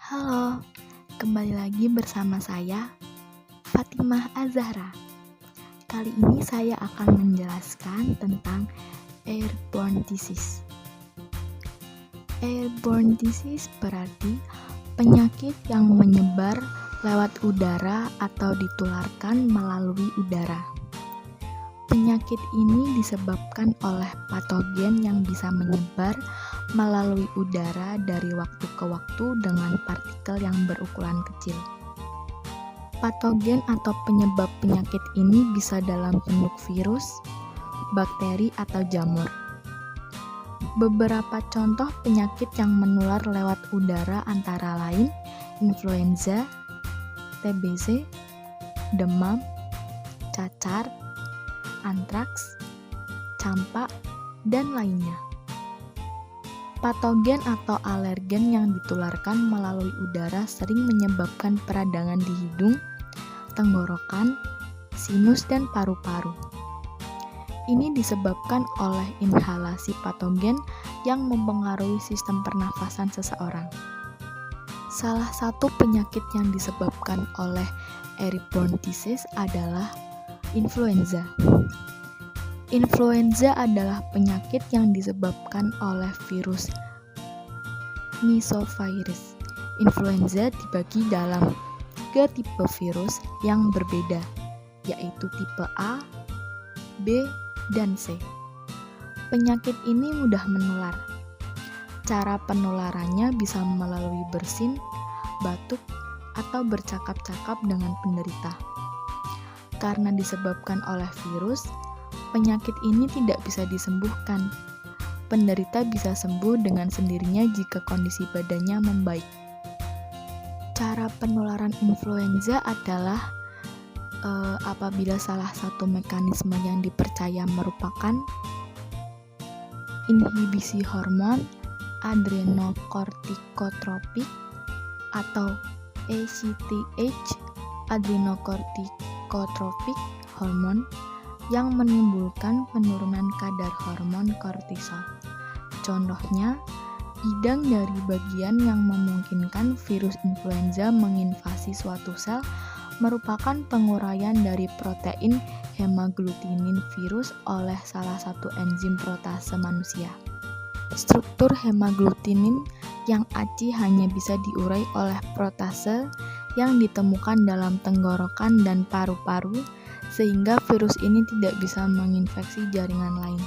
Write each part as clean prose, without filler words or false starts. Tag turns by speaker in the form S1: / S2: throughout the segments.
S1: Halo, kembali lagi bersama saya, Fatimah Azahra. Kali ini saya akan menjelaskan tentang airborne disease. Airborne disease berarti penyakit yang menyebar lewat udara atau ditularkan melalui udara. Penyakit ini disebabkan oleh patogen yang bisa menyebar melalui udara dari waktu ke waktu dengan partikel yang berukuran kecil. Patogen atau penyebab penyakit ini bisa dalam bentuk virus, bakteri, atau jamur. Beberapa contoh penyakit yang menular lewat udara antara lain influenza, TBC, demam, cacar, antraks, campak, dan lainnya. Patogen atau alergen yang ditularkan melalui udara sering menyebabkan peradangan di hidung, tenggorokan, sinus, dan paru-paru. Ini disebabkan oleh inhalasi patogen yang mempengaruhi sistem pernafasan seseorang. Salah satu penyakit yang disebabkan oleh airborne disease adalah influenza. Influenza adalah penyakit yang disebabkan oleh virus nisovirus. Influenza dibagi dalam 3 tipe virus yang berbeda, yaitu tipe A, B, dan C. Penyakit ini mudah menular. Cara penularannya bisa melalui bersin, batuk, atau bercakap-cakap dengan penderita. Karena disebabkan oleh virus, penyakit ini tidak bisa disembuhkan. Penderita bisa sembuh dengan sendirinya jika kondisi badannya membaik. Cara penularan influenza adalah apabila salah satu mekanisme yang dipercaya merupakan inhibisi hormon adrenokortikotropik atau ACTH, adrenokortikotropik hormon, yang menimbulkan penurunan kadar hormon kortisol. Contohnya, bidang dari bagian yang memungkinkan virus influenza menginvasi suatu sel merupakan penguraian dari protein hemaglutinin virus oleh salah satu enzim protase manusia. Struktur hemaglutinin yang aci hanya bisa diurai oleh protase yang ditemukan dalam tenggorokan dan paru-paru, sehingga virus ini tidak bisa menginfeksi jaringan lain.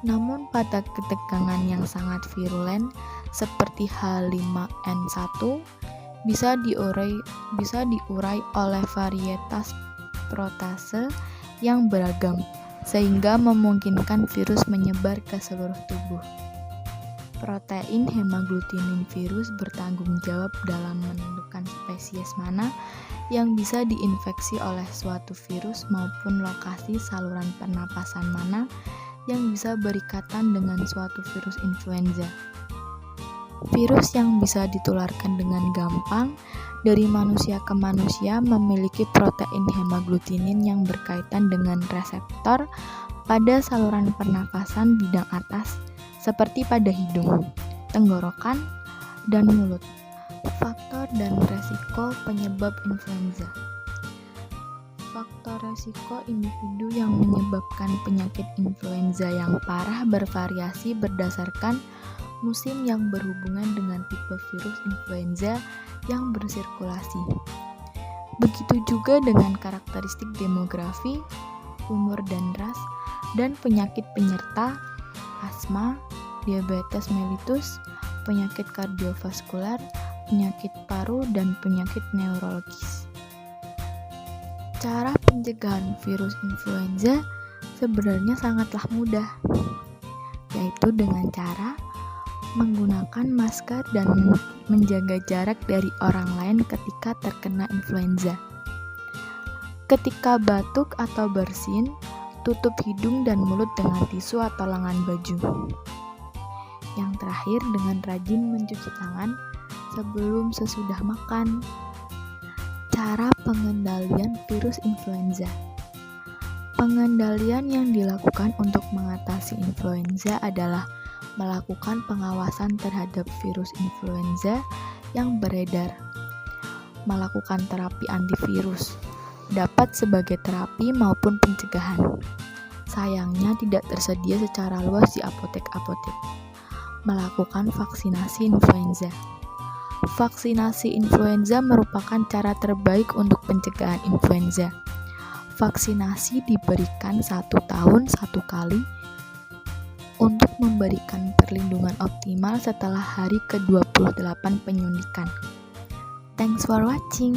S1: Namun pada ketegangan yang sangat virulen seperti H5N1 bisa diurai oleh varietas protase yang beragam, sehingga memungkinkan virus menyebar ke seluruh tubuh. Protein hemaglutinin virus bertanggung jawab dalam menentukan spesies mana yang bisa diinfeksi oleh suatu virus maupun lokasi saluran pernapasan mana yang bisa berikatan dengan suatu virus influenza. Virus yang bisa ditularkan dengan gampang dari manusia ke manusia memiliki protein hemaglutinin yang berkaitan dengan reseptor pada saluran pernapasan bidang atas, seperti pada hidung, tenggorokan, dan mulut. Faktor dan resiko penyebab influenza. Faktor resiko individu yang menyebabkan penyakit influenza yang parah bervariasi berdasarkan musim yang berhubungan dengan tipe virus influenza yang bersirkulasi. Begitu juga dengan karakteristik demografi, umur dan ras, dan penyakit penyerta, asma, diabetes mellitus, penyakit kardiovaskular, penyakit paru, dan penyakit neurologis. Cara pencegahan virus influenza sebenarnya sangatlah mudah, yaitu dengan cara menggunakan masker dan menjaga jarak dari orang lain ketika terkena influenza. Ketika batuk atau bersin, tutup hidung dan mulut dengan tisu atau lengan baju. Yang terakhir, dengan rajin mencuci tangan sebelum sesudah makan. Cara pengendalian virus influenza. Pengendalian yang dilakukan untuk mengatasi influenza adalah melakukan pengawasan terhadap virus influenza yang beredar, melakukan terapi antivirus, dapat sebagai terapi maupun pencegahan. Sayangnya tidak tersedia secara luas di apotek-apotek. Melakukan vaksinasi influenza. Vaksinasi influenza merupakan cara terbaik untuk pencegahan influenza. Vaksinasi diberikan 1 tahun 1 kali untuk memberikan perlindungan optimal setelah hari ke-28 penyuntikan. Thanks for watching.